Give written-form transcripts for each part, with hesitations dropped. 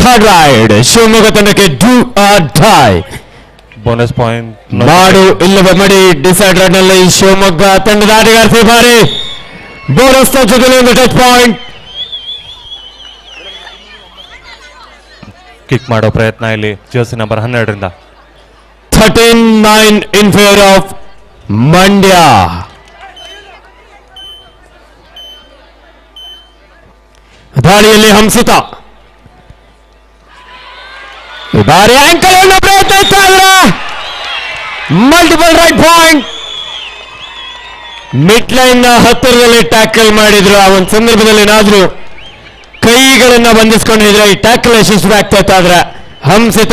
Third ride Shivamogga ತಂಡಕ್ಕೆ do or dye. Bonus point ಮಾಡು ಇಲ್ಲವೇ ಮಡಿ ಡಿಸೈಡರ್ ನಲ್ಲಿ ಶಿವಮೊಗ್ಗ ತಂಡದ ಆಟಗಾರ ಬಾರಿ ಬೋನಸ್ ಜೊತೆಲಿ ಒಂದು ಟಚ್ ಪಾಯಿಂಟ್. ಕಿಕ್ ಮಾಡೋ ಪ್ರಯತ್ನ ಇಲ್ಲಿ ಜರ್ಸಿ ನಂಬರ್ 12ರಿಂದ. 13-9 ಇನ್ ಫೇವರ್ ಆಫ್ ಮಂಡ್ಯ. ದಾಳಿಯಲ್ಲಿ ಹಂಸಿತ ಈ ಬಾರಿ ಆಂಕಲ್ ಅನ್ನು ಪ್ರಯತ್ನಿಸ್ತಾ ಇದ್ದಾರೆ. Multiple right point. Mid line ಹತ್ತಿರದಲ್ಲಿ ಟ್ಯಾಕಲ್ ಮಾಡಿದ್ರು. ಆ ಒಂದು ಸಂದರ್ಭದಲ್ಲಿ ಏನಾದ್ರು ಕೈಗಳನ್ನ ಬಂಧಿಸ್ಕೊಂಡಿದ್ರೆ ಈ ಟ್ಯಾಕಲ್ ಯಶಸ್ವಿ ಆಗ್ತಾ ಇತ್ತು. ಆದ್ರೆ ಹಂಸಿತ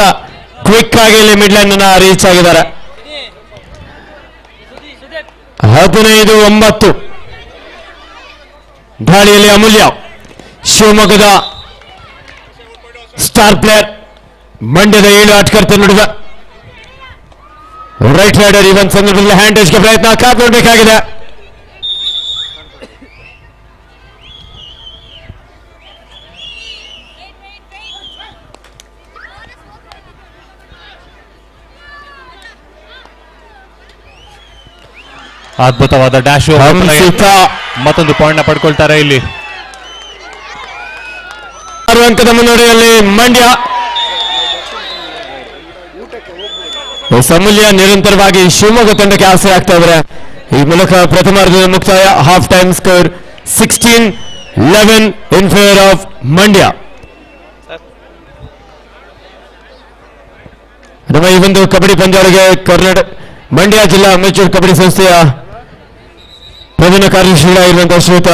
ಕ್ವಿಕ್ ಆಗಿ ಇಲ್ಲಿ ಮಿಡ್ ಲೈನ್ ಅನ್ನ ರೀಚ್ ಆಗಿದ್ದಾರೆ. 15-9 ದಾಳಿಯಲ್ಲಿ ಅಮೂಲ್ಯ ಶಿವಮೊಗ್ಗದ ಸ್ಟಾರ್ ಪ್ಲೇಯರ್, ಮಂಡ್ಯದ 7 ಆಟಗಾರ್ತರ ನಡುವೆ ರೈಟ್ ರೈಡರ್. ಈ ಒಂದು ಸಂದರ್ಭದಲ್ಲಿ ಹ್ಯಾಂಡ್ ಟಚ್ಗೆ ಪ್ರಯತ್ನ ಕಾಪಾಡಬೇಕಾಗಿದೆ. ಅದ್ಭುತವಾದ ಡ್ಯಾಶ್. ಮತ್ತೊಂದು ಪಾಯಿಂಟ್ ನ ಪಡ್ಕೊಳ್ತಾರೆ ಇಲ್ಲಿ. 6 ಅಂಕದ ಮುನ್ನಡೆಯಲ್ಲಿ ಮಂಡ್ಯ. ಅಮೂಲ್ಯ ನಿರಂತರವಾಗಿ ಶಿವಮೊಗ್ಗ ತಂಡಕ್ಕೆ ಆಸರೆ ಆಗ್ತಾ ಇದ್ದಾರೆ. ಈ ಮೂಲಕ ಪ್ರಥಮಾರ್ಧದ ಮುಕ್ತಾಯ. Half time score 16-11 in favour of Mandya. ನಮ್ಮ ಈ ಒಂದು ಕಬಡ್ಡಿ ಪಂದ್ಯಾವಳಿಗೆ ಕರ್ನಾಟಕ ಮಂಡ್ಯ ಜಿಲ್ಲಾ ಅಮೆಚೂರ್ ಕಬಡ್ಡಿ ಸಂಸ್ಥೆಯ ಪ್ರಧಾನ ಕಾರ್ಯದರ್ಶಿ ಆಗಿರುವಂತಹ ಶ್ರೀಯುತ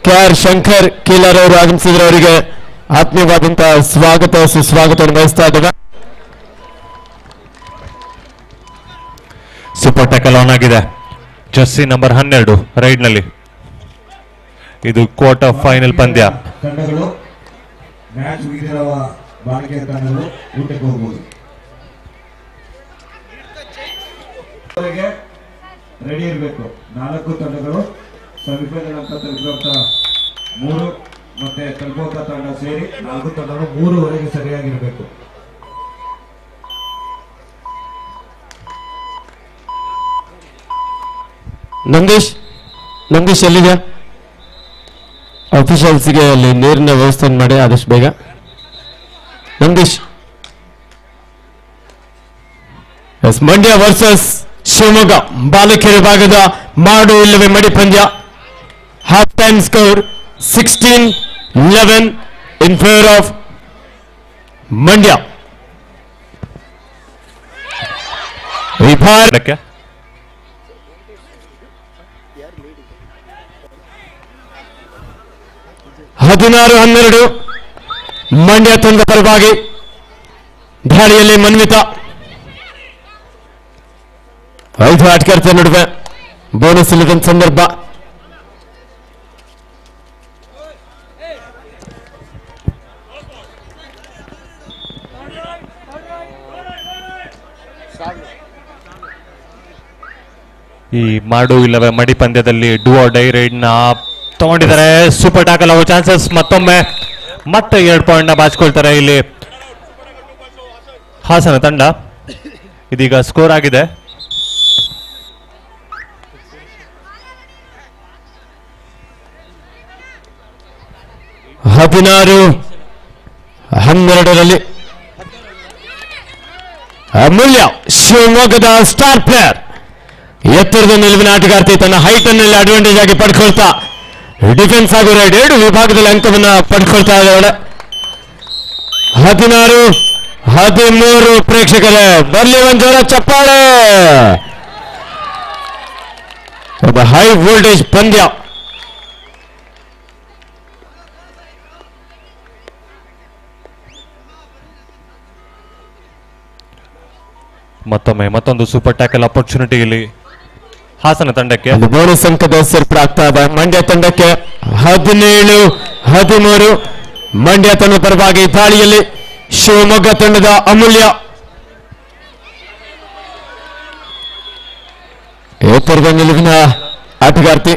KR ಶಂಕರ್ ಕೀಲರ್ ಅವರು ಆಗಮಿಸಿದ್ರೆ ಅವರಿಗೆ ಆತ್ಮೀಯವಾದಂತಹ ಸ್ವಾಗತ ಸುಸ್ವಾಗತವನ್ನು ಬಯಸ್ತಾ ಇದ್ದಾರೆ. ಸೂಪರ್ ಟ್ಯಾಕಲ್ ಆನ್ ಆಗಿದೆ ಜರ್ಸಿ ನಂಬರ್ 12 ರೈಡ್ ನಲ್ಲಿ. ಇದು ಕ್ವಾರ್ಟರ್ ಫೈನಲ್ ಪಂದ್ಯ. ತಂಡಗಳು ಮ್ಯಾಚ್ ಮುಗಿದಿರುವ ಬಾಳಿಕೆ ತಂಡಗಳು ಊಟಕ್ಕೆ ಹೋಗಬಹುದು. ರೆಡಿ ಇರಬೇಕು. 4 ತಂಡಗಳು ಸೆಮಿಫೈನಲ್ ಅಂತ ತಲುಪಿರುವಂತ 3 ಮತ್ತೆ ತಲುಪುವಂತ ತಂಡ ಸೇರಿ 4 ತಂಡಗಳು 3ವರೆಗೆ ಸರಿಯಾಗಿರ್ಬೇಕು. ನಂದೀಶ್ ಎಲ್ಲಿದೆ? ಅಫಿಷಿಯಲ್ಸ್ಗೆ ಅಲ್ಲಿ ನೀರಿನ ವ್ಯವಸ್ಥೆ ಮಾಡಿ ಆದಷ್ಟು ಬೇಗ. ನಂದೀಶ್. ಮಂಡ್ಯ ವರ್ಸಸ್ ಶಿವಮೊಗ್ಗ ಬಾಲಕಿಯರ ಭಾಗದ ಮಾಡು ಇಲ್ಲವೇ ಮಡಿ ಪಂದ್ಯ. Half time score 16-11 in favour of Mandya. ವಿಭಾಗಕ್ಕೆ 16-12 ಮಂಡ್ಯ ತಂಡ ಪರವಾಗಿ. ದಾಳಿಯಲ್ಲಿ ಮನ್ವಿತಾ. 5 ಆಟಗಾರ್ತರ ನಡುವೆ ಬೋನಸ್ ಇಲ್ಲದ ಸಂದರ್ಭ. ಈ ಮಾಡು ಇಲ್ಲವೇ ಮಡಿ ಪಂದ್ಯದಲ್ಲಿ ಡೂ ಆರ್ ಡೈ ರೈಡ್ ನ ತಗೊಂಡಿದ್ದಾರೆ. ಸೂಪರ್ ಟ್ಯಾಕಲ್ ಆಗೋ ಚಾನ್ಸಸ್. ಮತ್ತೆ 2 ಪಾಯಿಂಟ್ ನ ಬಾಚಿಕೊಳ್ತಾರೆ ಇಲ್ಲಿ ಹಾಸನ ತಂಡ. ಇದೀಗ ಸ್ಕೋರ್ ಆಗಿದೆ 16-12 ಅಮೂಲ್ಯ ಶಿವಮೊಗ್ಗದ ಸ್ಟಾರ್ ಪ್ಲೇಯರ್, ಎತ್ತರದ ನಿಲುವಿನ ಆಟಗಾರ್ತಿ, ತನ್ನ ಹೈಟ್ ಅನ್ನಲ್ಲಿ ಅಡ್ವಾಂಟೇಜ್ ಆಗಿ ಪಡ್ಕೊಳ್ತಾ ಡಿಫೆನ್ಸ್ ಹಾಗೂ ರೈಡ್ 2 ವಿಭಾಗದಲ್ಲಿ ಅಂಕವನ್ನು ಪಡ್ಕೊಳ್ತಾ ಇದ್ದಾಳೆ. 16-13 ಪ್ರೇಕ್ಷಕರೇ, ಬರ್ಲಿ ಒಂದು ಜೋರ ಚಪ್ಪಾಳೆ. ಒಬ್ಬ ಹೈ ವೋಲ್ಟೇಜ್ ಪಂದ್ಯ. ಮತ್ತೊಂದು ಸೂಪರ್ ಟ್ಯಾಕಲ್ ಅಪರ್ಚುನಿಟಿ ಇಲ್ಲಿ ಹಾಸನ ತಂಡಕ್ಕೆ. ಬೋನಸ್ ಅಂಕದ ಸೇರ್ಪಡಾಗ್ತಾ ಇದೆ ಮಂಡ್ಯ ತಂಡಕ್ಕೆ. 17-13 ಮಂಡ್ಯ ತಂಡದ ಪರವಾಗಿ. ದಾಳಿಯಲ್ಲಿ ಶಿವಮೊಗ್ಗ ತಂಡದ ಅಮೂಲ್ಯ, ಎತ್ತರದ ನಿಲುವಿನ ಆಟಗಾರ್ತಿ.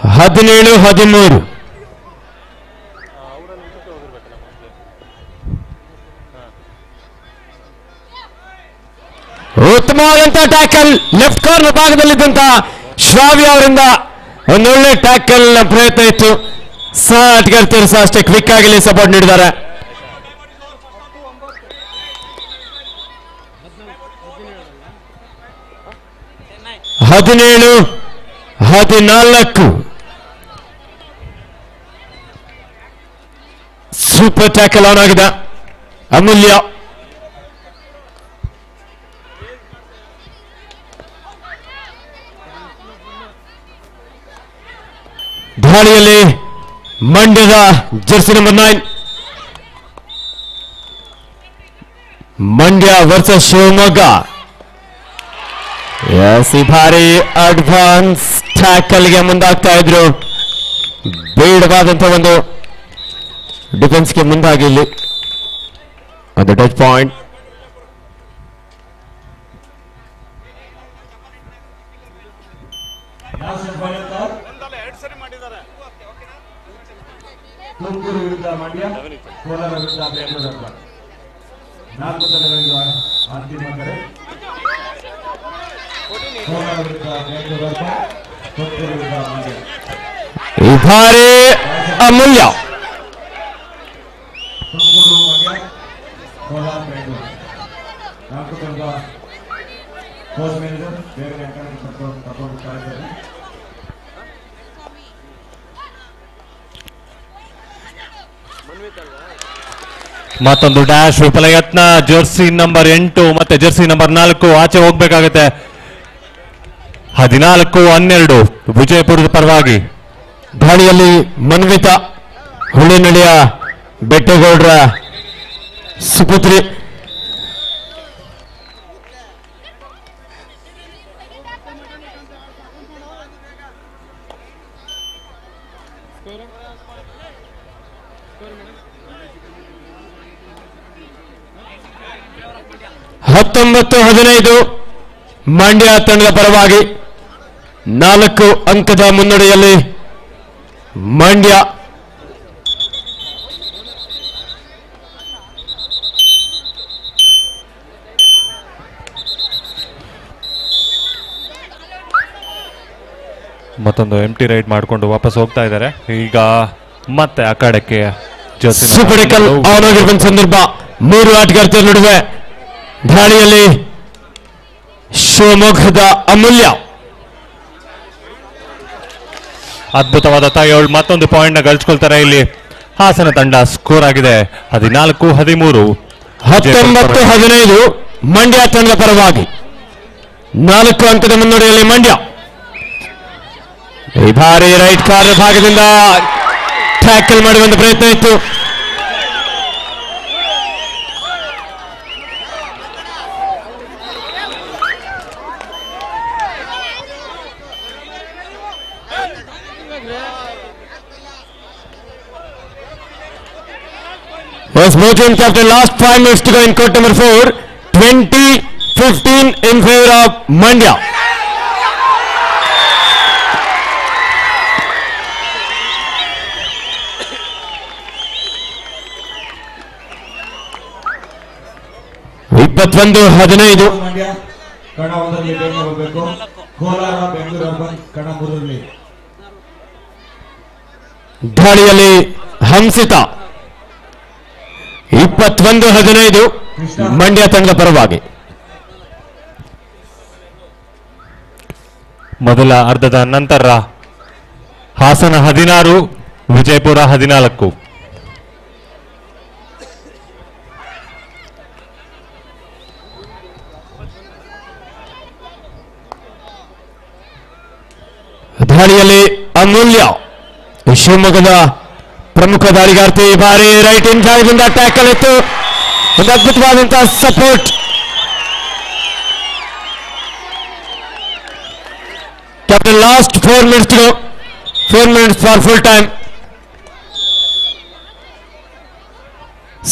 17-13. ಉತ್ತಮವಾದಂತಹ ಟ್ಯಾಕಲ್ ಲೆಫ್ಟ್ ಕಾರ್ನರ್ ಭಾಗದಲ್ಲಿದ್ದಂತಹ ಶ್ರಾವ್ಯ ಅವರಿಂದ ಒಂದೊಳ್ಳೆ ಟ್ಯಾಕಲ್ ಪ್ರಯತ್ನ ಇತ್ತು. ಆಟಗಾರ್ತಿಯರು ಸಹ ಅಷ್ಟೇ ಕ್ವಿಕ್ ಆಗಿ ಸಪೋರ್ಟ್ ನೀಡಿದ್ದಾರೆ. ಹದಿನೇಳು 14. ಸೂಪರ್ ಟ್ಯಾಕಲ್ ಆನ್ ಆಗಿದೆ ಅಮೂಲ್ಯ. ದಾಳಿಯಲ್ಲಿ ಮಂಡ್ಯದ jersey number 9 Mandya versus Shivamogga. ಈ ಬಾರಿ ಅಡ್ವಾನ್ಸ್ ಟ್ಯಾಕಲ್ಗೆ ಮುಂದಾಗ್ತಾ ಇದ್ರು. ಬೇಡವಾದಂತಹ ಒಂದು ಡಿಫೆನ್ಸ್ಗೆ ಮುಂದಾಗಿ ಇಲ್ಲಿ ಒಂದು ಟಚ್ ಪಾಯಿಂಟ್. ತುಮಕೂರು ವಿರುದ್ಧ ಮಂಡ್ಯ, ಕೋಲಾರ ವಿರುದ್ಧ ಬೆಂಗಳೂರು. 4 ತಂಡಗಳಿಗೆ ಅಂತಿಮ ಕರೆ. ಕೋಲಾರ ವಿರುದ್ಧ ಬೆಂಗಳೂರು, ತುಮಕೂರು ವಿರುದ್ಧ ಮಂಡ್ಯ. ಈ ಬಾರಿ ಅಮೂಲ್ಯ. ತುಮಕೂರು ಮಂಡ್ಯ, ಕೋಲಾರ ಬೆಂಗಳೂರು. 4 ತಂಡ ಕೋಚ್ ಮ್ಯಾನೇಜರ್ ಬೇರೆ ತಗೊಂಡು ಇದ್ದಾರೆ. ಮತ್ತೊಂದು ಡ್ಯಾಶ್ ವಿಫಲ ಯತ್ನ. ಜರ್ಸಿ ನಂಬರ್ 8 ಮತ್ತೆ ಜರ್ಸಿ ನಂಬರ್ 4 ಆಚೆ ಹೋಗ್ಬೇಕಾಗತ್ತೆ. 14-12 ವಿಜಯಪುರದ ಪರವಾಗಿ. ದಾಳಿಯಲ್ಲಿ ಮನ್ವಿತಾ ಹುಳಿನಳಿಯ ಬೆಟ್ಟಗೌಡರ ಸುಪುತ್ರಿ. ಹತ್ತೊಂಬತ್ತು 15 ಮಂಡ್ಯ ತಂಡದ ಪರವಾಗಿ. 4 ಅಂಕದ ಮುನ್ನಡೆಯಲ್ಲಿ ಮಂಡ್ಯ. ಮತ್ತೊಂದು ಎಂಟಿ ರೈಡ್ ಮಾಡಿಕೊಂಡು ವಾಪಸ್ ಹೋಗ್ತಾ ಇದ್ದಾರೆ. ಈಗ ಮತ್ತೆ ಅಖಾಡಕ್ಕೆ ಸೂಪರ್ ಟ್ಯಾಕಲ್ ಆನ್ ಆಗಿರುವ ಸಂದರ್ಭ. 3 ಆಟಗಾರ್ತಿಯರ ನಡುವೆ ದಾಳಿಯಲ್ಲಿ ಶಿವಮೊಗ್ಗದ ಅಮೂಲ್ಯ. ಅದ್ಭುತವಾದ ತಾಯಿಯವರು ಮತ್ತೊಂದು ಪಾಯಿಂಟ್ ನ ಗಳಿಸ್ಕೊಳ್ತಾರೆ. ಇಲ್ಲಿ ಹಾಸನ ತಂಡ ಸ್ಕೋರ್ ಆಗಿದೆ 14-13. 19-15 ಮಂಡ್ಯ ತಂಡದ ಪರವಾಗಿ. 4 ಅಂಕದ ಮುನ್ನಡೆಯಲ್ಲಿ ಮಂಡ್ಯ. ಈ ಬಾರಿ ರೈಟ್ ಕಾರ್ನರ್ ಭಾಗದಿಂದ ಟ್ಯಾಕಲ್ ಮಾಡುವಂತ ಪ್ರಯತ್ನ ಇತ್ತು. Was Motion captain last 5 minutes to go in court number 4. 20-15 in favor of Mandya. ಇಪ್ಪತ್ತೊಂದು 15 ಮಂಡ್ಯ ಕಣ 1ರಲ್ಲಿ ಬೇಗ ಹೋಗಬೇಕು. ಕೋಲಾರ ಬೆಂಗಳೂರು ಅರ್ಬನ್ ಕಣ 3ರಲ್ಲಿ. ದಾಳಿಯಲ್ಲಿ ಹಂಸಿತಾ 21-15 ಮಂಡ್ಯ ತಂಡದ ಪರವಾಗಿ. ಮೊದಲ ಅರ್ಧದ ನಂತರ ಹಾಸನ 16 ವಿಜಯಪುರ 14. ದಾಳಿಯಲ್ಲಿ ಅಮೂಲ್ಯ ಶಿವಮೊಗ್ಗದ ಪ್ರಮುಖ ದಾಳಿಗಾರ್ತಿ. ಈ ಬಾರಿ ರೈಟ್ ಇನ್ ಭಾಗದಿಂದ ಟ್ಯಾಕಲ್ ಇತ್ತು. ಒಂದು ಅದ್ಭುತವಾದಂತಹ support. Captain last 4 minutes to go. 4 minutes for full time.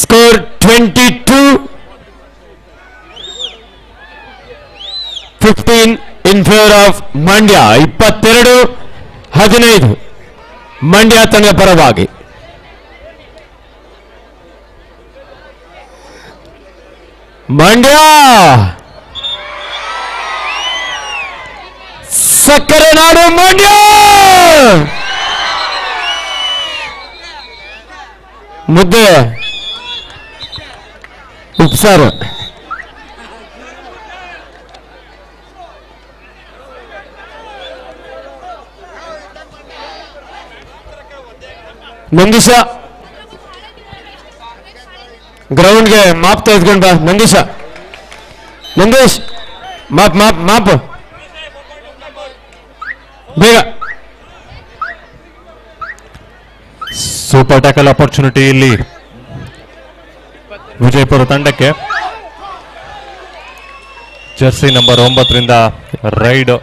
Score 22-15 in favor of Mandya. 22 15 Mandya ತಂಡದ ಪರವಾಗಿ. ಮಂಡ್ಯ ಸಕ್ಕರೆ ನಾಡು ಮಂಡ್ಯ ಮುದ್ದೆ ಉಪ್ಸಾರು. ನಂದೀಶ ಗ್ರೌಂಡ್ಗೆ ಮಾಪ್ ತೆಗೆದುಕೊಂಡು ಬಾ. ನಂದೀಶ್ ಮಾಪ್ ಬೇಗ. ಸೂಪರ್ ಟ್ಯಾಕಲ್ ಆಪರ್ಚುನಿಟಿ ಇಲ್ಲಿ ವಿಜಯಪುರ ತಂಡಕ್ಕೆ. ಜರ್ಸಿ ನಂಬರ್ 9ರಿಂದ ರೈಡ್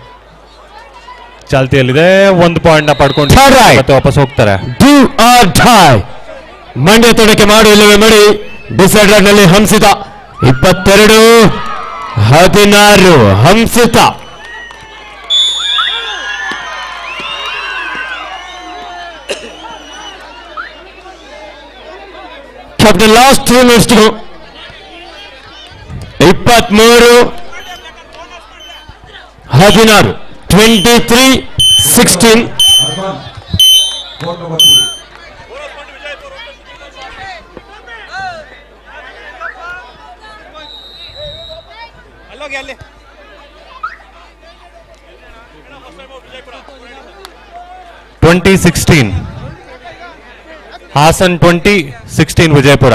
ಚಾಲ್ತಿಯಲ್ಲಿದೆ. 1 ಪಾಯಿಂಟ್ ನ ಪಡ್ಕೊಂಡು ಮತ್ತೆ ವಾಪಸ್ ಹೋಗ್ತಾರೆ. Do or dye. ಮಂಡ್ಯ ತಂಡಕ್ಕೆ ಮಾಡು ಇಲ್ಲವೇ ಮಾಡಿ. ಡಿಸೈಡರ್ ನಲ್ಲಿ ಹಂಸಿತ 22-16 ಹಂಸಿತ. The last 2 minutes to go. 23-16 23-16. Urban court number 3. ಅಲ್ಲೋಗಿ ಅಲ್ಲಿ ಹಾಸನ್ 20-16 ವಿಜಯಪುರ.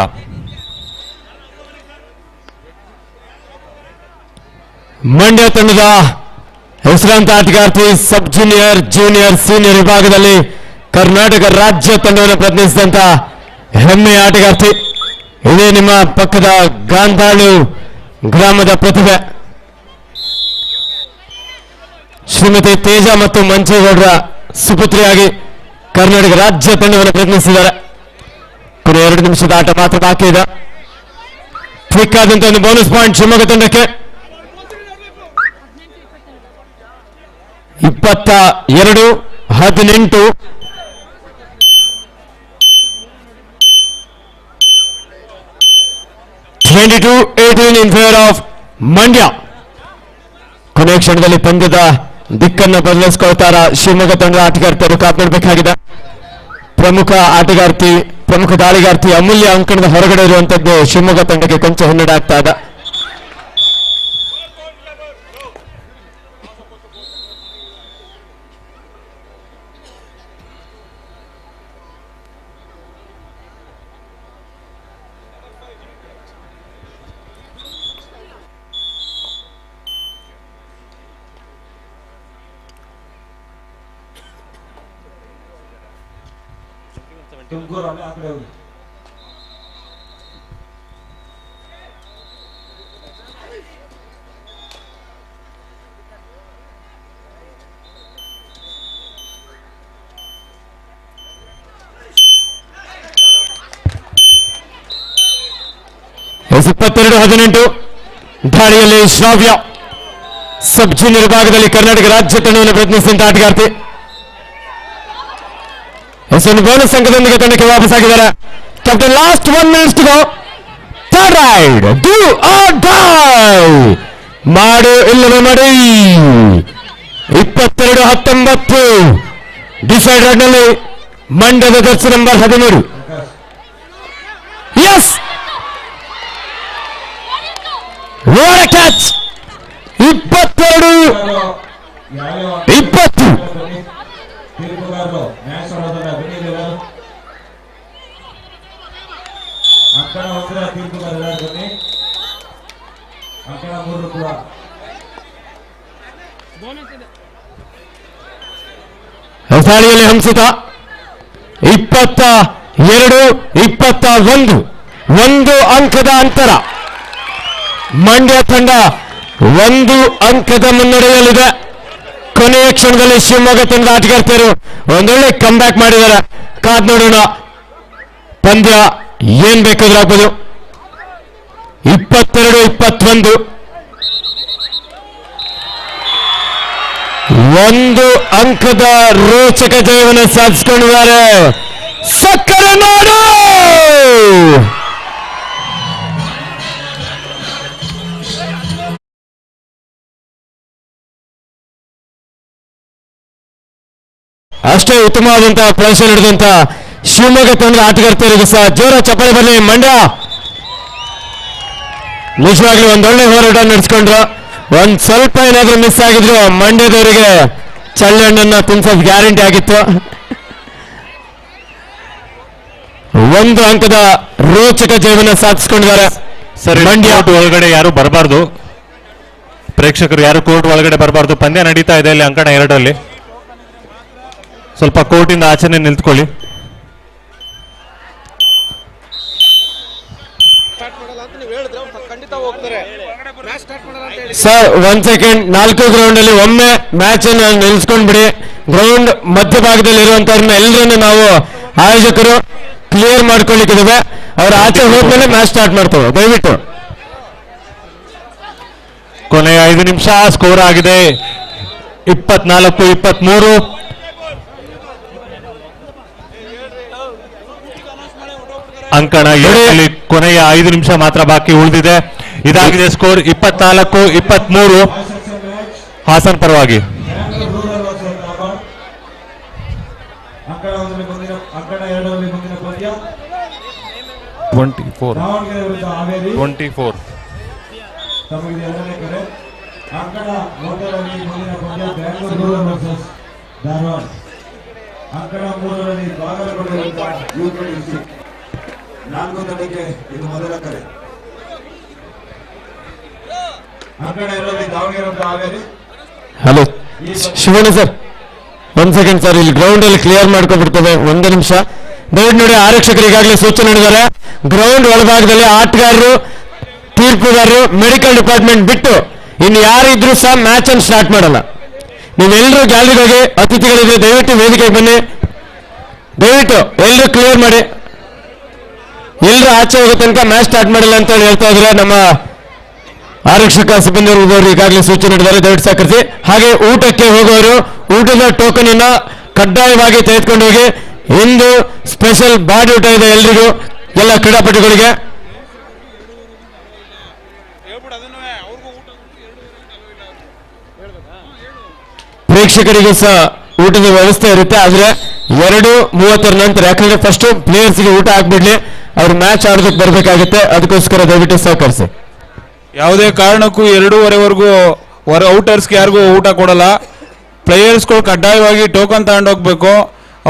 ಮಂಡ್ಯ ತಂಡದ ಹೆಸರಾಂತ ಆಟಗಾರ್ತಿ ಸಬ್ ಜೂನಿಯರ್, ಜೂನಿಯರ್, ಸೀನಿಯರ್ ವಿಭಾಗದಲ್ಲಿ ಕರ್ನಾಟಕ ರಾಜ್ಯ ತಂಡವನ್ನು ಪ್ರತಿನಿಧಿಸಿದಂತ ಹೆಮ್ಮೆಯ ಆಟಗಾರ್ತಿ. ಇದೇ ನಿಮ್ಮ ಪಕ್ಕದ ಗಾಂಧಾಳು ಗ್ರಾಮದ ಪ್ರತಿಭೆ ಶ್ರೀಮತಿ ತೇಜ ಮತ್ತು ಮಂಚೇಗೌಡರ ಸುಪುತ್ರಿಯಾಗಿ ಕರ್ನಾಟಕ ರಾಜ್ಯ ತಂಡವನ್ನು ಪ್ರತಿನಿಧಿಸಿದ್ದಾರೆ. ಕೊನೆ 2 ನಿಮಿಷದ ಆಟ ಮಾತ್ರ ಬಾಕಿ ಇದೆ. ಕ್ವಿಕ್ ಆದಂತ ಒಂದು ಬೋನಸ್ ಪಾಯಿಂಟ್ ಶಿವಮೊಗ್ಗ ತಂಡಕ್ಕೆ. 22-18 22-18 ಇನ್ ಫೇವರ್ ಆಫ್ ಮಂಡ್ಯ. ಕೊನೆಯ ಕ್ಷಣದಲ್ಲಿ ಪಂದ್ಯದ ದಿಕ್ಕನ್ನು ಬದಲಿಸಿಕೊಳ್ತಾರ ಶಿವಮೊಗ್ಗ ತಂಡದ ಆಟಗಾರ್ತಿಯರು ಕಾಪಾಡಬೇಕಾಗಿದೆ. ಪ್ರಮುಖ ದಾಳಿಗಾರ್ತಿ ಅಮೂಲ್ಯ ಅಂಕಣದ ಹೊರಗಡೆ ಇರುವಂತದ್ದು ಶಿವಮೊಗ್ಗ ತಂಡಕ್ಕೆ ಕೊಂಚ ಹಿನ್ನಡೆ ಆಗ್ತಾ ಇದೆ. ತುಮಕೂರು ಅಲ್ಲಿ ಆ ಕಡೆ ಹೋಗಿ. ಎಸ್ 22-18 ದಾಳಿಯಲ್ಲಿ ಶ್ರಾವ್ಯ ಸಬ್ ಜೂನಿಯರ್ ವಿಭಾಗದಲ್ಲಿ ಕರ್ನಾಟಕ ರಾಜ್ಯ ತಂಡವನ್ನು ಪ್ರತಿನಿಧಿಸಿದಂತ ಆಟಗಾರ್ತಿ. ಒಂದು ಬೋನಸ್ ಅಂಕದೊಂದಿಗೆ ತಂಡಕ್ಕೆ ವಾಪಸ್ಸಾಗಿದ್ದಾರೆ. Captain last 1 minutes to go. Third raid do or die. ಮಾಡು ಇಲ್ಲವೇ ಮಾಡಿ. 22-19 ಡಿಸೈಡರ್ ನಲ್ಲಿ ಮಂಡ್ಯದ jersey number 13. Yes what a catch. 22-20 ತೀರ್ಪುಗಾರರು ಮ್ಯಾಚ್ ಆಡೋದನ್ನ ಬನ್ನಿ. ಅಂಕಣ 1 ತೀರ್ಪುಗಾರರ ಬನ್ನಿ. ಅಂಕಣ 3 ಕೂಡ ದಾಳಿಯಲ್ಲಿ ಹಂಸಿತ 22-21 1 ಅಂಕದ ಅಂತರ. ಮಂಡ್ಯ ತಂಡ 1 ಅಂಕದ ಮುನ್ನಡೆಯಲ್ಲಿದೆ. ಕೊನೆಯ ಕ್ಷಣದಲ್ಲಿ ಶಿವಮೊಗ್ಗ ತಂಡದ ಆಟಗಾರ್ತಿಯರು ಒಂದೊಳ್ಳೆ ಕಮ್ ಬ್ಯಾಕ್ ಮಾಡಿದ್ದಾರೆ. ಕಾದ್ ನೋಡೋಣ ಪಂದ್ಯ ಏನ್ ಬೇಕಾದ್ರೂ ಆಗ್ಬೋದು. 22-21 ಒಂದು ಅಂಕದ ರೋಚಕ ಜಯವನ್ನು ಸಾಧಿಸಿಕೊಂಡಿದ್ದಾರೆ ಸಕ್ಕರೆ ನಾಡು. ಅಷ್ಟೇ ಉತ್ತಮವಾದಂತಹ ಪ್ರದರ್ಶನ ನಡೆದಂತ ಶಿವಮೊಗ್ಗ ತಂಡದ ಆಟಗಾರ್ತಿಯರಿಗೆ ಸಹ ಜೋರ ಚಪ್ಪಾಳೆ ಬರಲಿ. ಮಂಡ್ಯ ನಿಜವಾಗ್ಲೂ ಒಂದೊಳ್ಳೆ ಹೋರಾಟ ನಡೆಸ್ಕೊಂಡ್ರು. ಒಂದ್ ಸ್ವಲ್ಪ ಏನಾದ್ರೂ ಮಿಸ್ ಆಗಿದ್ರು ಮಂಡ್ಯದವರಿಗೆ ಚಳ್ಳಣ್ಣನ್ನ ತುಂಬಿಸೋದು ಗ್ಯಾರಂಟಿ ಆಗಿತ್ತು. ಒಂದು ಅಂಕದ ರೋಚಕ ಜಯವನ್ನು ಸಾಧಿಸಿಕೊಂಡಿದ್ದಾರೆ. ಸರಿ, ಮಂಡ್ಯ ಕೋರ್ಟ್ ಒಳಗಡೆ ಯಾರು ಬರಬಾರ್ದು, ಪ್ರೇಕ್ಷಕರು ಯಾರು ಕೋರ್ಟ್ ಒಳಗಡೆ ಬರಬಾರ್ದು. ಪಂದ್ಯ ನಡೀತಾ ಇದೆ ಇಲ್ಲಿ ಅಂಕಣ 2ರಲ್ಲಿ. ಸ್ವಲ್ಪ ಕೋರ್ಟಿಂದ ಆಚೆನೆ ನಿಂತ್ಕೊಳ್ಳಿ. ಸ್ಟಾರ್ಟ್ ಮಾಡಲ್ಲ ಅಂತ ನೀವು ಹೇಳಿದ್ರೆ ಅವ್ರು ಖಂಡಿತ ಹೋಗ್ತಾರೆ. ಮ್ಯಾಚ್ ಸ್ಟಾರ್ಟ್ ಮಾಡಲ್ಲ ಅಂತ ಹೇಳಿ ಸರ್ 1 ಸೆಕೆಂಡ್, 4 ಗ್ರೌಂಡ್ ಅಲ್ಲಿ ಒಮ್ಮೆ ಮ್ಯಾಚ್ ಅನ್ನು ನಿಲ್ಲಿಸ್ಕೊಂಡ್ಬಿಡಿ. ಗ್ರೌಂಡ್ ಮಧ್ಯಭಾಗದಲ್ಲಿ ಇರುವಂತವ್ರನ್ನ ಎಲ್ಲರನ್ನು ನಾವು ಆಯೋಜಕರು ಕ್ಲಿಯರ್ ಮಾಡ್ಕೊಳ್ಳಿಕ್ಕಿದ್ದೇವೆ. ಅವ್ರ ಆಚೆ ಹೋದ್ಮೇಲೆ ಮ್ಯಾಚ್ ಸ್ಟಾರ್ಟ್ ಮಾಡ್ತೇವೆ. ದಯವಿಟ್ಟು ಕೊನೆಯ 5 ನಿಮಿಷ ಸ್ಕೋರ್ ಆಗಿದೆ 24-23. ಅಂಕಣ 7ರಲ್ಲಿ ಕೊನೆಯ 5 ನಿಮಿಷ ಮಾತ್ರ ಬಾಕಿ ಉಳಿದಿದೆ. ಇದಾಗಿದೆ ಸ್ಕೋರ್ 24-23 ಹಾಸನ್ ಪರವಾಗಿ. ಅಂಕಣ 2ರಲ್ಲಿ ಮುಂದಿನ ಪಂದ್ಯ 24 ದಾವಣಗೆರೆ ವಿರುದ್ಧ ಹಾವೇರಿ. 24 ತಮಗೆ 2ನೇ ಕರೆ. ಅಂಕಣ 1ರಲ್ಲಿ ಮುಂದಿನ ಪಂದ್ಯ ಬೆಂಗಳೂರು ವರ್ಸಸ್ ಧಾರವಾಡ. ಅಂಕಣ 3ರಲ್ಲಿ ಬಾಗಲಕೋಟೆ ವಿರುದ್ಧ ಯುಕೆಡಿಸಿ. 4 ತಂಡಕ್ಕೆ ಇದು ಮೊದಲ ಕರೆ. ಅಂಕಣ 2ರಲ್ಲಿ ದಾವಣಗೆರೆ ವಿರುದ್ಧ Haveri. Hello Shivanna sir, 1 second sir, ಇಲ್ಲಿ ಗ್ರೌಂಡ್ ಅಲ್ಲಿ ಕ್ಲಿಯರ್ ಮಾಡ್ಕೊಂಡ್ಬಿಡ್ತೇವೆ. 1 ನಿಮಿಷ ದಯವಿಟ್ಟು ನೋಡಿ. ಆರಕ್ಷಕರು ಈಗಾಗಲೇ ಸೂಚನೆ ನೀಡಿದ್ದಾರೆ. ಗ್ರೌಂಡ್ ಒಳಭಾಗದಲ್ಲಿ ಆಟಗಾರರು, ತೀರ್ಪುಗಾರರು, ಮೆಡಿಕಲ್ ಡಿಪಾರ್ಟ್ಮೆಂಟ್ ಬಿಟ್ಟು ಇನ್ನು ಯಾರಿದ್ರು ಸಹ ಮ್ಯಾಚ್ ಅನ್ನು ಸ್ಟಾರ್ಟ್ ಮಾಡಲ್ಲ. ನೀವೆಲ್ಲರೂ ಗ್ಯಾಲರಿಗೆ ಹೋಗಿ, ಅತಿಥಿಗಳಿದ್ರೆ ದಯವಿಟ್ಟು ವೇದಿಕೆಗೆ ಬನ್ನಿ. ದಯವಿಟ್ಟು ಎಲ್ಲರೂ ಕ್ಲಿಯರ್ ಮಾಡಿ. ಎಲ್ಲರೂ ಆಚೆ ಹೋಗೋ ತನಕ ಮ್ಯಾಚ್ ಸ್ಟಾರ್ಟ್ ಮಾಡಿಲ್ಲ ಅಂತ ಹೇಳಿ ಹೇಳ್ತಾ ಇದ್ರೆ ನಮ್ಮ ಆರಕ್ಷಕ ಸಿಬ್ಬಂದಿ ವರ್ಗದವರು ಈಗಾಗಲೇ ಸೂಚನೆ ನೀಡಿದ್ದಾರೆ. ದಯವಿಟ್ಟು ಸಹಕರಿಸಿ. ಹಾಗೆ ಊಟಕ್ಕೆ ಹೋಗೋರು ಊಟದ ಟೋಕನ್ ಅನ್ನ ಕಡ್ಡಾಯವಾಗಿ ತೆಗೆದುಕೊಂಡು ಹೋಗಿ. ಇಂದು ಸ್ಪೆಷಲ್ ಬಾಡಿ ಊಟ ಇದೆ ಎಲ್ರಿಗೂ, ಎಲ್ಲ ಕ್ರೀಡಾಪಟುಗಳಿಗೆ. ಹೇಳ್ಬಿಡು ಅದನ್ನು ಅವ್ರಿಗೂ ಊಟ ಪ್ರೇಕ್ಷಕರಿಗೂ ಸಹ ಊಟದ ವ್ಯವಸ್ಥೆ ಇರುತ್ತೆ. ಆದ್ರೆ 2:30 ನಂತರ, ಯಾಕಂದ್ರೆ ಫಸ್ಟ್ ಪ್ಲೇಯರ್ಸ್ಗೆ ಊಟ ಹಾಕ್ಬಿಡ್ಲಿ, ಅವ್ರು ಮ್ಯಾಚ್ ಆಡೋದಕ್ಕೆ ಬರ್ಬೇಕಾಗುತ್ತೆ. ಅದಕ್ಕೋಸ್ಕರ ದಯವಿಟ್ಟು ಸಹಕರಿಸಿ. ಯಾವುದೇ ಕಾರಣಕ್ಕೂ 2:30ವರೆಗೂ ಔಟರ್ಸ್ಗೆ ಯಾರಿಗೂ ಊಟ ಕೊಡಲ್ಲ. ಪ್ಲೇಯರ್ಸ್ಗಳು ಕಡ್ಡಾಯವಾಗಿ ಟೋಕನ್ ತಗೊಂಡು ಹೋಗ್ಬೇಕು.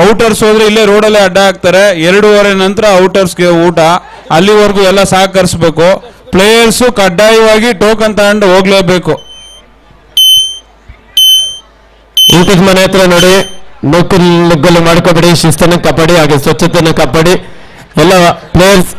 ಔಟರ್ಸ್ ಹೋದ್ರೆ ಇಲ್ಲೇ ರೋಡಲ್ಲೇ ಅಡ್ಡ ಹಾಕ್ತಾರೆ. 2:30 ನಂತರ ಔಟರ್ಸ್ಗೆ ಊಟ. ಅಲ್ಲಿವರೆಗೂ ಎಲ್ಲ ಸಹಕರಿಸಬೇಕು. ಪ್ಲೇಯರ್ಸು ಕಡ್ಡಾಯವಾಗಿ ಟೋಕನ್ ತಗೊಂಡು ಹೋಗ್ಲೇಬೇಕು. ಊಟದ ಮನೆ ಹತ್ರ ನೋಡಿ, ನುಗ್ಗಲು ಮಾಡ್ಕೋಬೇಡಿ. ಶಿಸ್ತನ್ನು ಕಾಪಾಡಿ, ಹಾಗೆ ಸ್ವಚ್ಛತೆಯನ್ನು ಕಾಪಾಡಿ. ಎಲ್ಲ ಪ್ಲೇಯರ್ಸ್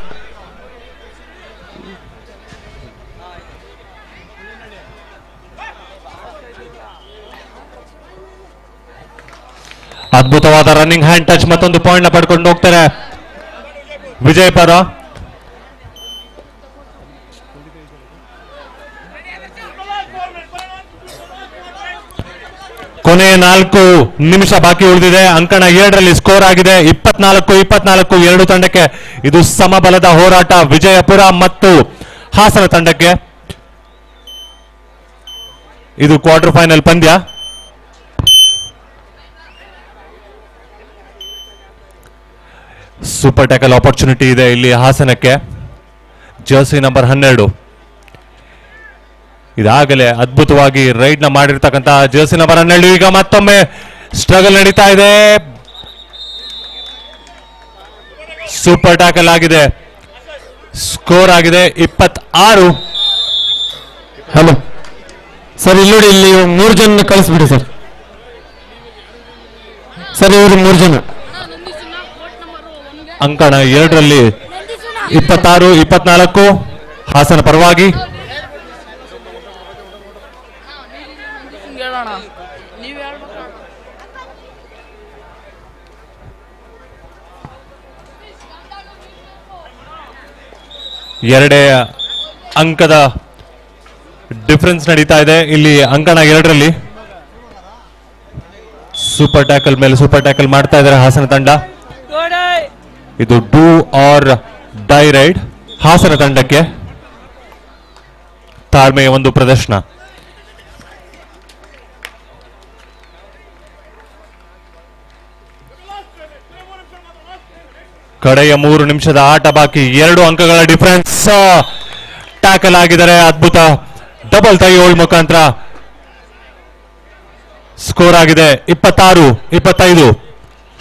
ಅದ್ಭುತವಾದ ರನ್ನಿಂಗ್ ಹ್ಯಾಂಡ್ ಟಚ್, ಮತ್ತೊಂದು ಪಾಯಿಂಟ್ ನ ಪಡ್ಕೊಂಡು ಹೋಗ್ತಾರೆ ವಿಜಯಪುರ. ಕೊನೆಯ 4 ನಿಮಿಷ ಬಾಕಿ ಉಳಿದಿದೆ. ಅಂಕಣ 7ರಲ್ಲಿ ಸ್ಕೋರ್ ಆಗಿದೆ 24-24 ಎರಡು ತಂಡಕ್ಕೆ. ಇದು ಸಮಬಲದ ಹೋರಾಟ ವಿಜಯಪುರ ಮತ್ತು ಹಾಸನ ತಂಡಕ್ಕೆ. ಇದು ಕ್ವಾರ್ಟರ್ ಫೈನಲ್ ಪಂದ್ಯ. ಸೂಪರ್ ಟ್ಯಾಕಲ್ ಆಪರ್ಚುನಿಟಿ ಇದೆ ಇಲ್ಲಿ ಹಾಸನಕ್ಕೆ. ಜರ್ಸಿ ನಂಬರ್ 12 ಇದಾಗಲೇ ಅದ್ಭುತವಾಗಿ ರೈಡ್ ನ ಮಾಡಿರ್ತಕ್ಕಂಥ ಜರ್ಸಿ ನಂಬರ್ 12 ಈಗ ಮತ್ತೊಮ್ಮೆ ಸ್ಟ್ರಗಲ್ ನಡೀತಾ ಇದೆ. ಸೂಪರ್ ಟ್ಯಾಕಲ್ ಆಗಿದೆ. ಸ್ಕೋರ್ ಆಗಿದೆ 26. ಹಲೋ ಸರ್, ಇಲ್ಲಿ ನೋಡಿ, ಇಲ್ಲಿ 3 ಜನ ಕಳಿಸ್ಬಿಡಿ ಸರ್. ಸರ್ ಇವರು 3 ಜನ. ಅಂಕಣ 2ರಲ್ಲಿ 26-24 ಹಾಸನ ಪರವಾಗಿ. ಎರಡೇ ಅಂಕದ ಡಿಫರೆನ್ಸ್ ನಡೀತಾ ಇದೆ ಇಲ್ಲಿ ಅಂಕಣ 2ರಲ್ಲಿ. ಸೂಪರ್ ಟ್ಯಾಕಲ್ ಮೇಲೆ ಸೂಪರ್ ಟ್ಯಾಕಲ್ ಮಾಡ್ತಾ ಇದ್ದಾರೆ ಹಾಸನ ತಂಡ. ಇದು do or die raid Hassan ತಂಡಕ್ಕೆ. ತಾಳ್ಮೆಯ ಒಂದು ಪ್ರದರ್ಶನ. ಕಡೆಯ 3 ನಿಮಿಷದ ಆಟ ಬಾಕಿ. 2 ಅಂಕಗಳ ಡಿಫರೆನ್ಸ್. ಟ್ಯಾಕಲ್ ಆಗಿದ್ದಾರೆ. ಅದ್ಭುತ ಡಬಲ್ ಕೈ ಹೋಲ್ಡ್ ಮುಖಾಂತರ ಸ್ಕೋರ್ ಆಗಿದೆ 26-25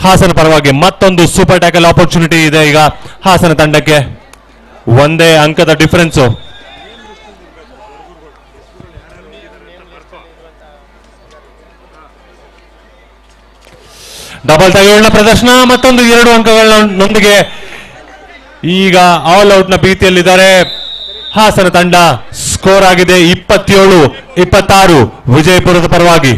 ಹಾಸನ ಪರವಾಗಿ. ಮತ್ತೊಂದು ಸೂಪರ್ ಟ್ಯಾಕಲ್ ಆಪರ್ಚುನಿಟಿ ಇದೆ ಈಗ ಹಾಸನ ತಂಡಕ್ಕೆ. ಒಂದೇ ಅಂಕದ ಡಿಫರೆನ್ಸ್. ಡಬಲ್ ತೈಗೋಲ್ನ ಪ್ರದರ್ಶನ. ಮತ್ತೊಂದು 2 ಅಂಕಗಳೊಂದಿಗೆ ಈಗ ಆಲ್ ಔಟ್ ನ ಭೀತಿಯಲ್ಲಿದ್ದಾರೆ ಹಾಸನ ತಂಡ. ಸ್ಕೋರ್ ಆಗಿದೆ 27-26 ವಿಜಯಪುರದ ಪರವಾಗಿ.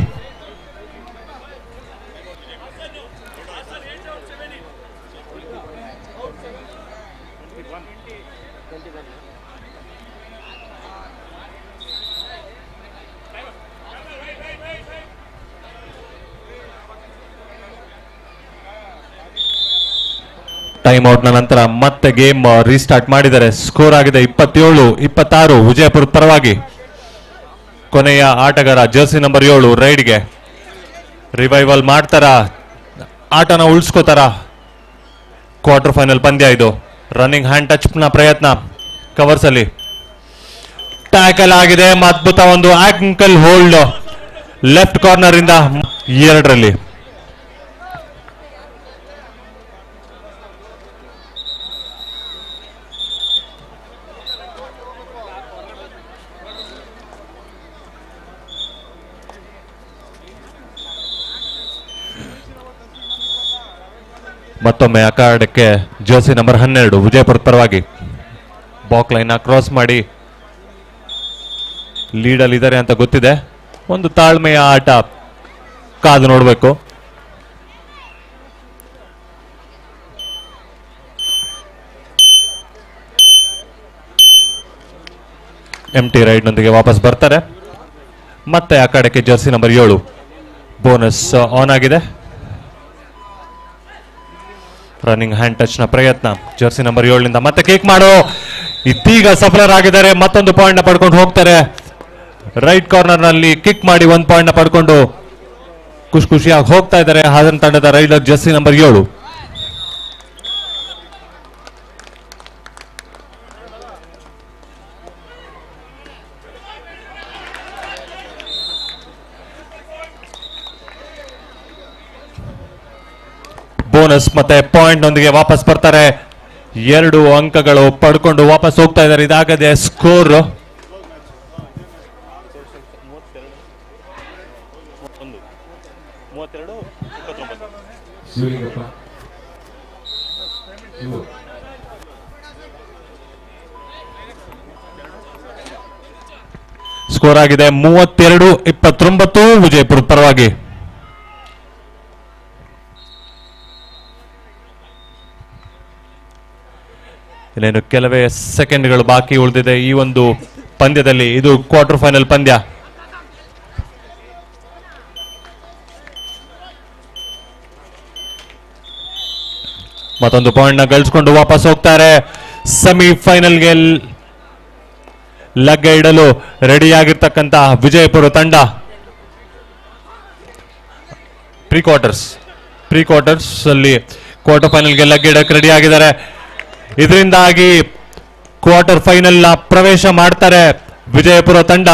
ಟೈಮ್ ಔಟ್ ನ ನಂತರ ಮತ್ತೆ ಗೇಮ್ ರೀಸ್ಟಾರ್ಟ್ ಮಾಡಿದ್ದಾರೆ. ಸ್ಕೋರ್ ಆಗಿದೆ 27-26 ವಿಜಯಪುರದ ಪರವಾಗಿ. ಕೊನೆಯ ಆಟಗಾರ ಜರ್ಸಿ ನಂಬರ್ 7 ರೈಡ್ಗೆ ರಿವೈವಲ್ ಮಾಡ್ತಾರ, ಆಟನ ಉಳಿಸ್ಕೋತಾರ. ಕ್ವಾರ್ಟರ್ ಫೈನಲ್ ಪಂದ್ಯ ಇದು. ರನ್ನಿಂಗ್ ಹ್ಯಾಂಡ್ ಟಚ್ ನ ಪ್ರಯತ್ನ ಕವರ್ಸ್ ಅಲ್ಲಿ. ಟ್ಯಾಕಲ್ ಆಗಿದೆ. ಅದ್ಭುತ ಒಂದು ಆಂಕಲ್ ಹೋಲ್ಡ್ ಲೆಫ್ಟ್ ಕಾರ್ನರ್ ಇಂದ 2ರಲ್ಲಿ. ಮತ್ತೊಮ್ಮೆ ಅಖಾಡಕ್ಕೆ ಜರ್ಸಿ ನಂಬರ್ 12 ವಿಜಯಪುರದ ಪರವಾಗಿ. ಬಾಕ್ ಲೈನ್ ಕ್ರಾಸ್ ಮಾಡಿ ಲೀಡಲ್ಲಿ ಇದ್ದಾರೆ ಅಂತ ಗೊತ್ತಿದೆ. ಒಂದು ತಾಳ್ಮೆಯ ಆಟ, ಕಾದು ನೋಡಬೇಕು. ಎಂಟಿ ರೈಡ್ ನೊಂದಿಗೆ ವಾಪಸ್ ಬರ್ತಾರೆ. ಮತ್ತೆ ಅಖಾಡಕ್ಕೆ ಜರ್ಸಿ ನಂಬರ್ 7 ಬೋನಸ್ ಆನ್ ಆಗಿದೆ. ರನ್ನಿಂಗ್ ಹ್ಯಾಂಡ್ ಟಚ್ ನ ಪ್ರಯತ್ನ ಜರ್ಸಿ ನಂಬರ್ 7 ನಿಂದ ಮತ್ತೆ ಕೇಕ್ ಮಾಡೋ ಇದೀಗ ಸಫಲರಾಗಿದ್ದಾರೆ. ಮತ್ತೊಂದು ಪಾಯಿಂಟ್ ನ ಪಡ್ಕೊಂಡು ಹೋಗ್ತಾರೆ. ರೈಟ್ ಕಾರ್ನರ್ ನಲ್ಲಿ ಕಿಕ್ ಮಾಡಿ 1 ಪಾಯಿಂಟ್ ನ ಪಡ್ಕೊಂಡು ಖುಷಿಯಾಗಿ ಹೋಗ್ತಾ ಇದ್ದಾರೆ ಹಾಸನ ತಂಡದ ರೈಡರ್ ಜರ್ಸಿ ನಂಬರ್ 7. ಬೋನಸ್ ಮತ್ತೆ ಪಾಯಿಂಟ್ ನೊಂದಿಗೆ ವಾಪಸ್ ಬರ್ತಾರೆ. 2 ಅಂಕಗಳು ಪಡ್ಕೊಂಡು ವಾಪಸ್ ಹೋಗ್ತಾ ಇದ್ದಾರೆ. ಇದಾಗದೆ ಸ್ಕೋರ್ ಶಿವಲಿಂಗಪ್ಪ ಸ್ಕೋರ್ ಆಗಿದೆ 32-29 ವಿಜಯಪುರದ ಪರವಾಗಿ. ಇನ್ನೇನು ಕೆಲವೇ ಸೆಕೆಂಡ್ಗಳು ಬಾಕಿ ಉಳಿದಿದೆ ಈ ಒಂದು ಪಂದ್ಯದಲ್ಲಿ. ಇದು ಕ್ವಾರ್ಟರ್ ಫೈನಲ್ ಪಂದ್ಯ. ಮತ್ತೊಂದು ಪಾಯಿಂಟ್ ನ ಗಳಿಸಿಕೊಂಡು ವಾಪಸ್ ಹೋಗ್ತಾರೆ. ಸೆಮಿಫೈನಲ್ಗೆ ಲಗ್ಗೆ ಇಡಲು ರೆಡಿಯಾಗಿರ್ತಕ್ಕಂತಹ ವಿಜಯಪುರ ತಂಡ ಪ್ರೀ ಕ್ವಾರ್ಟರ್ಸ್ ಅಲ್ಲಿ ಕ್ವಾರ್ಟರ್ ಫೈನಲ್ಗೆ ಲಗ್ಗೆ ಇಡಕ್ಕೆ ರೆಡಿ ಆಗಿದ್ದಾರೆ. ಇದರಿಂದಾಗಿ ಕ್ವಾರ್ಟರ್ ಫೈನಲ್ ನ ಪ್ರವೇಶ ಮಾಡ್ತಾರೆ ವಿಜಯಪುರ ತಂಡ.